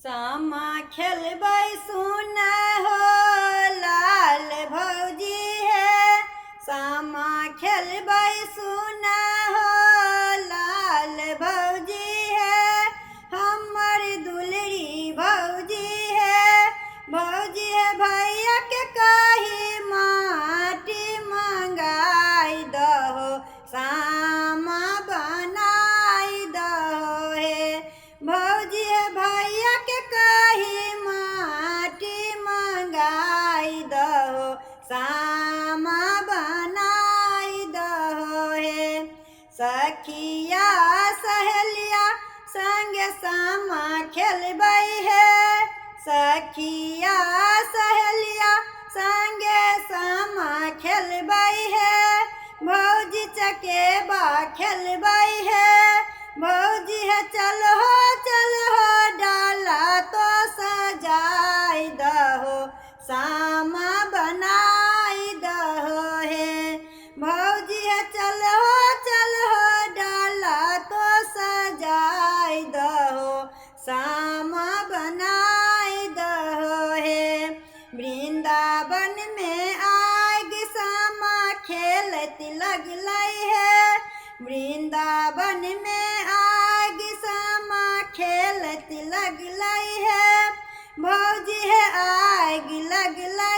सामा खेलबै सुन हो लाल भौजी है। सामा खेलबै सुन हो लाल भौजी है। हमर दुलरी भौजी है। भौजी है भैया के कही माटी मंगाई दहो। सामा बनाई दहो हे। भौजी है भैया के कही माटी मंगाई दहो। सामा बनाई दहो हे। सखिया सहेलिया संगे सामा खेलबै है। सखिया सहेलिया संगे सामा खेलबै है। भौजी चकेबा खेलबै है। भौजी है चल हो डाला तो सजाई दहो। सामा बनाई दहो हे। भौजी है चल हो डाला तो सजाई दहो। सामा बनाई दहो हे। वृंदावन में आग सामा खेलत लगलै है। वृंदावन में आग सामा खेलत लगलै है। भौजी है आग लगलै